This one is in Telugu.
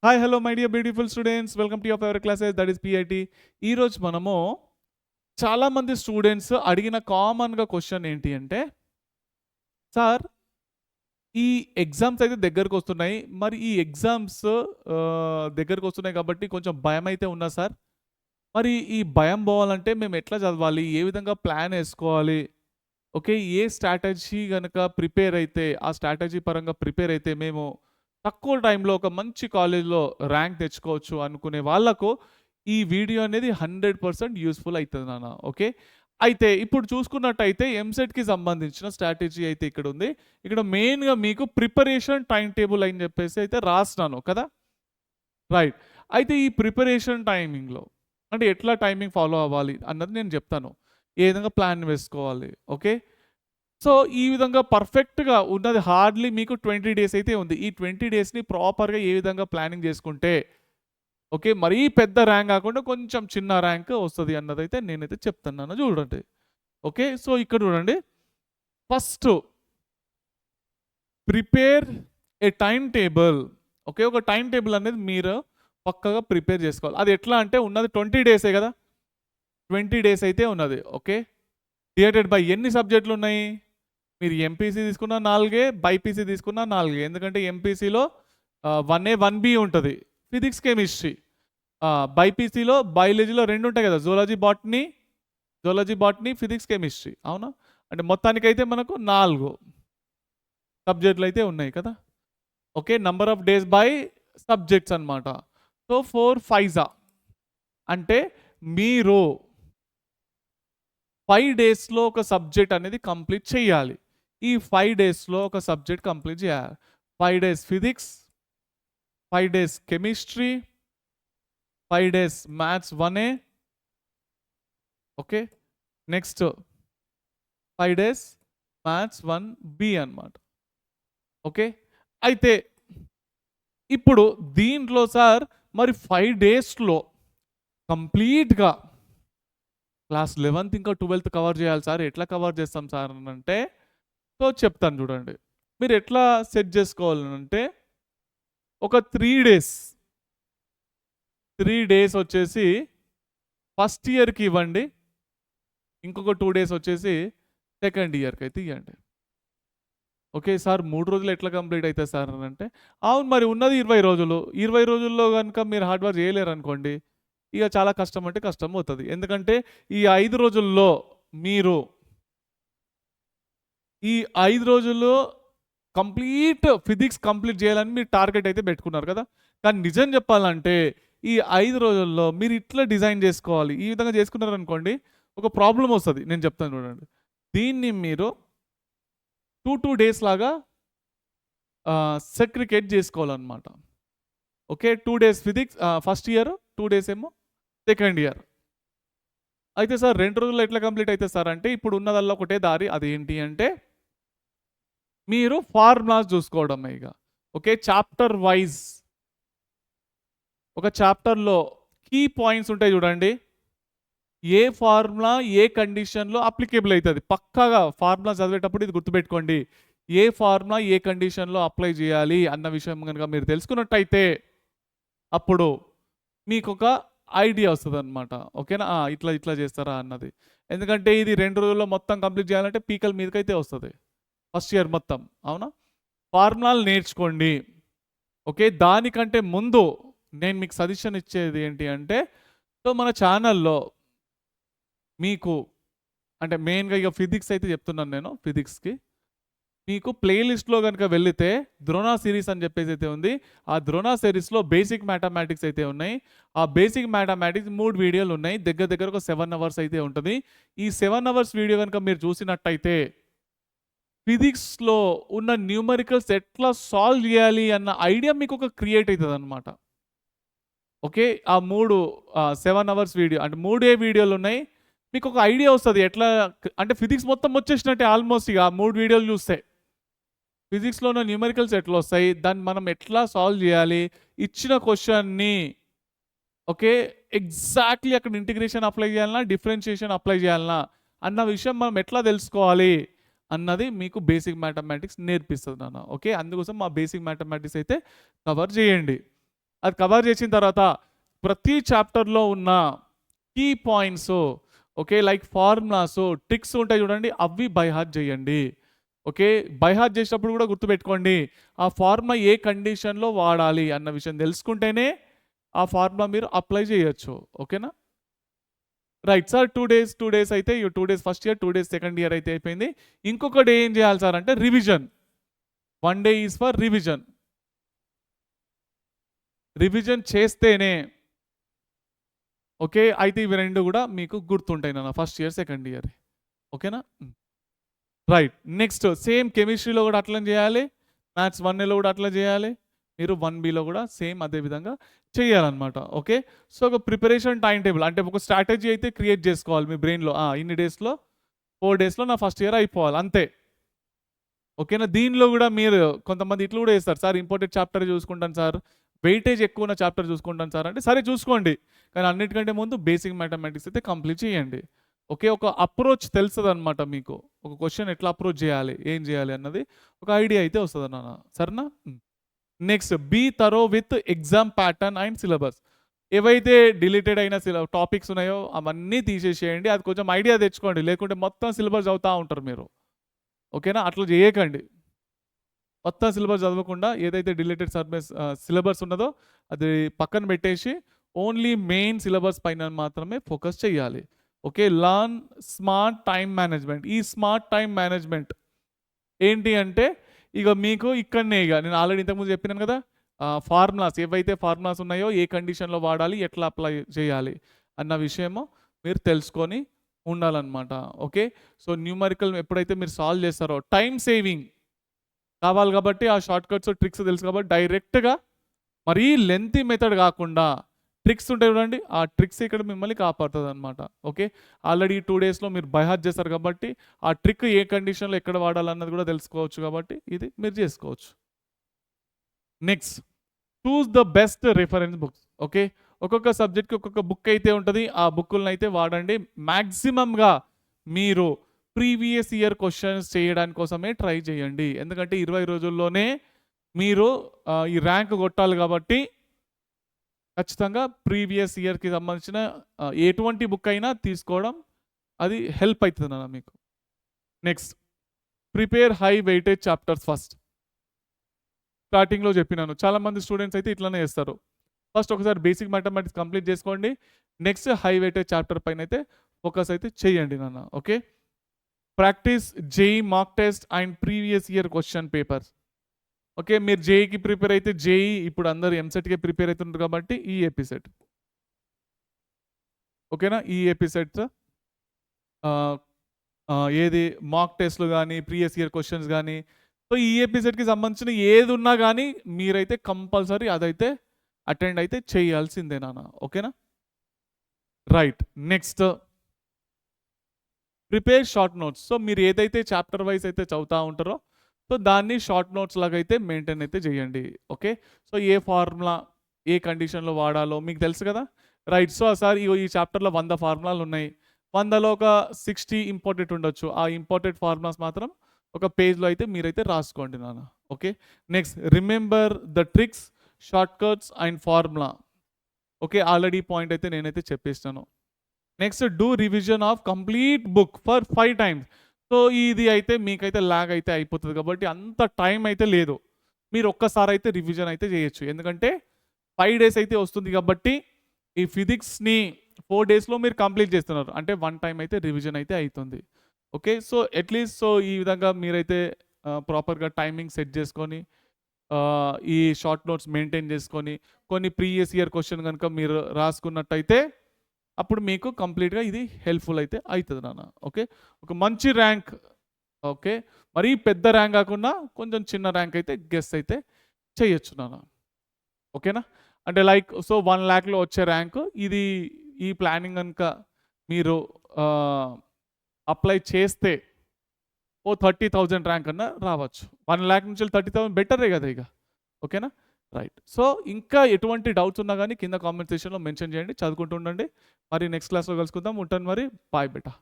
Hi hello my dear beautiful students welcome to your favourite classes that is PIT. ఈరోజు మనము చాలామంది స్టూడెంట్స్ అడిగిన కామన్గా క్వశ్చన్ ఏంటి అంటే, సార్ ఈ ఎగ్జామ్స్ అయితే దగ్గరకు వస్తున్నాయి, మరి ఈ ఎగ్జామ్స్ దగ్గరకు వస్తున్నాయి కాబట్టి కొంచెం భయం అయితే ఉన్నా సార్. మరి ఈ భయం పోవాలంటే మేము ఎట్లా చదవాలి, ఏ విధంగా ప్లాన్ వేసుకోవాలి, ఓకే, ఏ స్ట్రాటజీ కనుక ప్రిపేర్ అయితే ఆ స్ట్రాటజీ పరంగా ప్రిపేర్ అయితే మేము తక్కువ టైంలో ఒక మంచి కాలేజ్లో ర్యాంక్ తెచ్చుకోవచ్చు అనుకునే వాళ్ళకు ఈ వీడియో అనేది 100% యూస్ఫుల్ అవుతుంది నాన్న. ఓకే, అయితే ఇప్పుడు చూసుకున్నట్టయితే ఎంసెట్కి సంబంధించిన స్ట్రాటజీ అయితే ఇక్కడ ఉంది. ఇక్కడ మెయిన్గా మీకు ప్రిపరేషన్ టైం టేబుల్ అని చెప్పేసి అయితే రాసినాను కదా, రైట్. అయితే ఈ ప్రిపరేషన్ టైమింగ్లో అంటే ఎట్లా టైమింగ్ ఫాలో అవ్వాలి అన్నది నేను చెప్తాను, ఏ విధంగా ప్లాన్ వేసుకోవాలి. ఓకే, సో ఈ విధంగా పర్ఫెక్ట్గా ఉన్నది హార్డ్లీ మీకు 20 డేస్ అయితే ఉంది. ఈ 20 డేస్ని ప్రాపర్గా ఏ విధంగా ప్లానింగ్ చేసుకుంటే ఓకే మరీ పెద్ద ర్యాంక్ కాకుండా కొంచెం చిన్న ర్యాంక్ వస్తుంది అన్నదైతే నేనైతే చెప్తున్నాను. చూడండి, ఓకే, సో ఇక్కడ చూడండి, ఫస్ట్ ప్రిపేర్ ఏ టైం టేబుల్. ఓకే, ఒక టైం టేబుల్ అనేది మీరు పక్కగా ప్రిపేర్ చేసుకోవాలి. అది ఎట్లా అంటే ఉన్నది 20 డేసే కదా, 20 డేస్ అయితే ఉన్నది. ఓకే, డివైడెడ్ బై ఎన్ని సబ్జెక్టులు ఉన్నాయి, మీరు ఎంపీసీ తీసుకున్న 4, బైపీసీ తీసుకున్న 4. ఎందుకంటే ఎంపీసీలో 1A 1B ఉంటుంది, ఫిజిక్స్ కెమిస్ట్రీ. బైపీసీలో బయాలజీలో 2 ఉంటాయి కదా, జూలాజీ బాటనీ ఫిజిక్స్ కెమిస్ట్రీ. అవునా, అంటే మొత్తానికైతే మనకు 4 సబ్జెక్టులు అయితే ఉన్నాయి కదా. Okay, number of days by subjects అనమాట. సో 4 5 అంటే మీరు 5 డేస్లో ఒక సబ్జెక్ట్ అనేది కంప్లీట్ చేయాలి. ఈ 5 డేస్లో ఒక సబ్జెక్ట్ కంప్లీట్ చేయాలి. 5 days physics, 5 days chemistry, 5 days maths 1A. Okay, next 5 days maths 1B అన్నమాట. ఓకే, అయితే ఇప్పుడు దీంట్లో సార్ మరి 5 డేస్లో కంప్లీట్గా క్లాస్ 11th ఇంకా 12th కవర్ చేయాలి సార్, ఎట్లా కవర్ చేస్తాం సార్ అని అంటే, సో చెప్తాను చూడండి. మీరు ఎట్లా సెట్ చేసుకోవాలంటే ఒక 3 డేస్ వచ్చేసి ఫస్ట్ ఇయర్కి ఇవ్వండి, ఇంకొక 2 డేస్ వచ్చేసి సెకండ్ ఇయర్కి అయితే ఇవ్వండి. ఓకే సార్ 3 రోజులు ఎట్లా కంప్లీట్ అవుతుంది సార్ అని అంటే, అవును మరి ఉన్నది 20 రోజులు, 20 రోజుల్లో కనుక మీరు హార్డ్ వర్క్ చేయలేరు అనుకోండి, ఇక చాలా కష్టం అంటే కష్టం అవుతుంది. ఎందుకంటే ఈ 5 రోజుల్లో మీరు ఈ 5 రోజుల్లో కంప్లీట్ ఫిజిక్స్ కంప్లీట్ చేయాలని మీరు టార్గెట్ అయితే పెట్టుకున్నారు కదా. కానీ నిజం చెప్పాలంటే ఈ 5 రోజుల్లో మీరు ఇట్లా డిజైన్ చేసుకోవాలి. ఈ విధంగా చేసుకున్నారు అనుకోండి, ఒక ప్రాబ్లం వస్తుంది, నేను చెప్తాను చూడండి. దీన్ని మీరు 2 డేస్ లాగా సెగ్రిగేట్ చేసుకోవాలన్నమాట. Okay, 2 days physics first year, 2 days ఏమో సెకండ్ ఇయర్. అయితే సార్ 2 రోజుల్లో ఎట్లా కంప్లీట్ అవుతుంది సార్ అంటే, ఇప్పుడు ఉన్నదల్లా ఒకటే దారి, అదేంటి అంటే మీరు ఫార్ములాస్ చూసుకోవడం. ఇక ఓకే, చాప్టర్ వైజ్ ఒక చాప్టర్లో కీ పాయింట్స్ ఉంటాయి చూడండి, ఏ ఫార్ములా ఏ కండిషన్లో అప్లికేబుల్ అవుతుంది. పక్కాగా ఫార్ములా చదివేటప్పుడు ఇది గుర్తుపెట్టుకోండి, ఏ ఫార్ములా ఏ కండిషన్లో అప్లై చేయాలి అన్న విషయం కనుక మీరు తెలుసుకున్నట్టయితే అప్పుడు మీకు ఒక ఐడియా వస్తుంది అనమాట. ఓకేనా, ఇట్లా చేస్తారా అన్నది. ఎందుకంటే ఇది 2 రోజుల్లో మొత్తం కంప్లీట్ చేయాలంటే పీకల మీదకైతే వస్తుంది ఫస్ట్ ఇయర్ మొత్తం. అవునా, ఫార్ములాలు నేర్చుకోండి. ఓకే, దానికంటే ముందు నేను మీకు సజెషన్ ఇచ్చేది ఏంటి అంటే, సో మన ఛానల్లో మీకు అంటే మెయిన్గా ఇక ఫిజిక్స్ అయితే చెప్తున్నాను నేను. ఫిజిక్స్కి మీకు ప్లేలిస్ట్లో కనుక వెళితే ద్రోణ సిరీస్ అని చెప్పేసి అయితే ఉంది. ఆ ద్రోణ సిరీస్లో బేసిక్ మ్యాథమెటిక్స్ అయితే ఉన్నాయి. ఆ బేసిక్ మ్యాథమెటిక్స్ 3 వీడియోలు ఉన్నాయి, దగ్గర ఒక 7 అవర్స్ అయితే ఉంటుంది. ఈ 7 అవర్స్ వీడియో కనుక మీరు చూసినట్టయితే ఫిజిక్స్లో ఉన్న న్యూమరికల్స్ ఎట్లా సాల్వ్ చేయాలి అన్న ఐడియా మీకు ఒక క్రియేట్ అవుతుంది అనమాట. ఓకే, ఆ 7 అవర్స్ వీడియో అంటే 3 వీడియోలు ఉన్నాయి, మీకు ఒక ఐడియా వస్తుంది ఎట్లా అంటే ఫిజిక్స్ మొత్తం వచ్చేసినట్టే ఆల్మోస్ట్. ఇక 3 వీడియోలు చూస్తే ఫిజిక్స్లో ఉన్న న్యూమరికల్స్ ఎట్లా వస్తాయి, దాన్ని మనం ఎట్లా సాల్వ్ చేయాలి, ఇచ్చిన క్వశ్చన్ని ఓకే ఎగ్జాక్ట్లీ అక్కడ ఇంటిగ్రేషన్ అప్లై చేయాలన్నా డిఫరెన్షియేషన్ అప్లై చేయాలన్నా అన్న విషయం మనం ఎట్లా తెలుసుకోవాలి అన్నది మీకు బేసిక్ మ్యాథమెటిక్స్ నేర్పిస్తుంది నాన్న. ఓకే, అందుకోసం మా బేసిక్ మ్యాథమెటిక్స్ అయితే కవర్ చేయండి. అది కవర్ చేసిన తర్వాత ప్రతి చాప్టర్లో ఉన్న key points, okay, like formulas, tricks ఉంటాయి చూడండి, అవి బై హార్ట్ చేయండి. ఓకే, బై హార్ట్ చేసినప్పుడు కూడా గుర్తుపెట్టుకోండి, ఆ ఫార్ములా ఏ కండిషన్లో వాడాలి అన్న విషయం తెలుసుకుంటేనే ఆ ఫార్ములా మీరు అప్లై చేయొచ్చు. ఓకేనా? రైట్ సార్, 2 days అయితే 2 days first year, 2 days second year అయితే అయిపోయింది. ఇంకొక డే ఏం చేయాలి సార్ అంటే revision. 1 day is for revision. Revision చేస్తేనే ఓకే అయితే ఇవి రెండు కూడా మీకు గుర్తుంటాయి నాన్న, ఫస్ట్ ఇయర్ సెకండ్ ఇయర్. ఓకేనా? రైట్. నెక్స్ట్ సేమ్ కెమిస్ట్రీలో కూడా అట్లా చేయాలి, మ్యాథ్స్ 1Aలో కూడా అట్లా చేయాలి, మీరు 1Bలో కూడా సేమ్ అదే విధంగా చేయాలన్నమాట. ఓకే, సో ఒక ప్రిపరేషన్ టైం టేబుల్ అంటే ఒక స్ట్రాటజీ అయితే క్రియేట్ చేసుకోవాలి మీ బ్రెయిన్లో. ఇన్ని డేస్లో 4 daysలో నా ఫస్ట్ ఇయర్ అయిపోవాలి అంతే. ఓకేనా? దీనిలో కూడా మీరు కొంతమంది ఇట్లా కూడా చేస్తారు, సార్ ఇంపార్టెంట్ చాప్టర్ చూసుకుంటాను సార్, వెయిటేజ్ ఎక్కువ ఉన్న చాప్టర్ చూసుకుంటాను సార్ అంటే, సరే చూసుకోండి, కానీ అన్నిటికంటే ముందు బేసిక్ మ్యాథమెటిక్స్ అయితే కంప్లీట్ చేయండి. ఓకే, ఒక అప్రోచ్ తెలుస్తుంది అనమాట మీకు, ఒక క్వశ్చన్ ఎట్లా అప్రోచ్ చేయాలి, ఏం చేయాలి అన్నది ఒక ఐడియా అయితే వస్తుంది అన్న, సరేనా? Next be thorough with exam pattern and syllabus. ఏవైతే డిలీటెడ్ అయిన టాపిక్స్ ఉన్నాయో అవన్నీ తీసేసేయండి, అది కొంచెం ఐడియా తెచ్చుకోండి, లేకుంటే మొత్తం సిలబస్ చదువుతూ ఉంటారు మీరు. ఓకేనా? అట్లా చేయకండి, మొత్తం సిలబస్ చదవకుండా ఏదైతే డిలీటెడ్ సిలబస్ ఉన్నదో అది పక్కన పెట్టేసి ఓన్లీ మెయిన్ సిలబస్ పైన మాత్రమే ఫోకస్ చేయాలి. Okay, learn smart time management. ఈ స్మార్ట్ టైం మేనేజ్మెంట్ ఏంటి అంటే, ఇక మీకు ఇక్కడనే, ఇక నేను ఆల్రెడీ ఇంతకుముందు చెప్పినాను కదా, ఫార్ములాస్ ఏవైతే ఫార్ములాస్ ఉన్నాయో ఏ కండిషన్లో వాడాలి, ఎట్లా అప్లై చేయాలి అన్న విషయము మీరు తెలుసుకొని ఉండాలన్నమాట. ఓకే, సో న్యూమరికల్ ఎప్పుడైతే మీరు సాల్వ్ చేస్తారో టైం సేవింగ్ కావాలి కాబట్టి ఆ షార్ట్ కట్స్ ట్రిక్స్ తెలుసు కాబట్టి డైరెక్ట్గా మరీ లెంతీ మెథడ్ కాకుండా ట్రిక్స్ ఉంటాయి చూడండి, ఆ ట్రిక్స్ ఇక్కడ మిమ్మల్ని కాపాడుతుంది అనమాట. ఓకే, ఆల్రెడీ 2 daysలో మీరు బై హార్ట్ చేస్తారు కాబట్టి ఆ ట్రిక్ ఏ కండిషన్లో ఎక్కడ వాడాలన్నది కూడా తెలుసుకోవచ్చు కాబట్టి ఇది మీరు చేసుకోవచ్చు. Next, choose the best reference books. Okay, ఒక్కొక్క సబ్జెక్ట్కి ఒక్కొక్క బుక్ అయితే ఉంటుంది, ఆ బుక్కులను అయితే వాడండి. మ్యాక్సిమంగా మీరు ప్రీవియస్ ఇయర్ క్వశ్చన్స్ చేయడానికి కోసమే ట్రై చేయండి, ఎందుకంటే 20 రోజుల్లోనే మీరు ఈ ర్యాంక్ కొట్టాలి కాబట్టి ఖచ్చితంగా ప్రీవియస్ ఇయర్కి సంబంధించిన ఎటువంటి బుక్ అయినా తీసుకోవడం అది హెల్ప్ అవుతుంది అన్న మీకు. Next, prepare high weightage chapters first. స్టార్టింగ్లో చెప్పినాను, చాలామంది స్టూడెంట్స్ అయితే ఇట్లానే చేస్తారు, ఫస్ట్ ఒకసారి బేసిక్ మ్యాథమెటిక్స్ కంప్లీట్ చేసుకోండి, నెక్స్ట్ హై వెయిటేజ్ చాప్టర్ పైన అయితే ఫోకస్ అయితే చేయండి నాన్న. Okay, practice JEE mock test and previous year question papers. Okay, మీరు జేఈకి ప్రిపేర్ అయితే జేఈ, ఇప్పుడు అందరు ఎంసెట్కి ప్రిపేర్ అవుతున్నారు కాబట్టి ఈ ఎపిసెట్. ఓకేనా, ఈ ఎపిసెట్స్ ఏది మాక్ టెస్ట్లు కానీ ప్రీవియస్ ఇయర్ క్వశ్చన్స్ కానీ, సో ఈ ఎపిసెట్కి సంబంధించిన ఏది ఉన్నా కానీ మీరైతే కంపల్సరీ అదైతే అటెండ్ అయితే చేయాల్సిందే నాన్న. ఓకేనా? Right. Next, prepare short notes. So మీరు ఏదైతే చాప్టర్ వైజ్ అయితే చదువుతూ ఉంటారో సో దాన్ని షార్ట్ నోట్స్ లాగా అయితే మెయింటైన్ అయితే చేయండి. ఓకే, సో ఏ ఫార్ములా ఏ కండిషన్లో వాడాలో మీకు తెలుసు కదా. రైట్, సో సార్ ఈ చాప్టర్లో 100 ఫార్ములాలు ఉన్నాయి, 100లో ఒక 60 ఇంపార్టెంట్ ఉండొచ్చు, ఆ ఇంపార్టెంట్ ఫార్ములాస్ మాత్రం ఒక పేజ్లో అయితే మీరైతే రాసుకోండి నాన్న. Okay, next, remember the tricks, short cuts and formula. Okay, already point అయితే నేనైతే చెప్పేస్తాను. Next, do revision of complete book for 5 times. So ఇది అయితే మీకైతే లాగ్ అయితే అయిపోతుంది కాబట్టి అంత టైం అయితే లేదు, మీరు ఒక్కసారి అయితే రివిజన్ అయితే చేయొచ్చు, ఎందుకంటే 5 days అయితే వస్తుంది కాబట్టి ఈ ఫిజిక్స్ని 4 daysలో మీరు కంప్లీట్ చేస్తున్నారు అంటే 1 time అయితే రివిజన్ అయితే అవుతుంది. ఓకే, సో అట్లీస్ట్ సో ఈ విధంగా మీరైతే ప్రాపర్గా టైమింగ్ సెట్ చేసుకొని ఈ షార్ట్ నోట్స్ మెయింటైన్ చేసుకొని కొన్ని ప్రీవియస్ ఇయర్ క్వశ్చన్ కనుక మీరు రాసుకున్నట్టయితే అప్పుడు మీకు కంప్లీట్గా ఇది హెల్ప్ఫుల్ అయితే అవుతుంది నాన్న. ఓకే, ఒక మంచి ర్యాంక్, ఓకే మరీ పెద్ద ర్యాంక్ కాకుండా కొంచెం చిన్న ర్యాంక్ అయితే గెస్ అయితే చేయొచ్చు నాన్న. ఓకేనా, అంటే లైక్ సో 1 lakhలో వచ్చే ర్యాంకు ఇది, ఈ ప్లానింగ్ కనుక మీరు అప్లై చేస్తే 30,000 ర్యాంక్ అన్నా రావచ్చు, 1 lakh నుంచి 30,000 బెటరే కదా ఇక. ఓకేనా, రైట్. సో ఇంకా ఎటువంటి డౌట్స్ ఉన్నా కానీ కింద కామెంట్ సెక్షన్లో మెన్షన్ చేయండి, చదువుకుంటూ ఉండండి. మరి నెక్స్ట్ క్లాస్లో కలుసుకుందాం, ఉంటాను మరి, బాయ్ బెటా.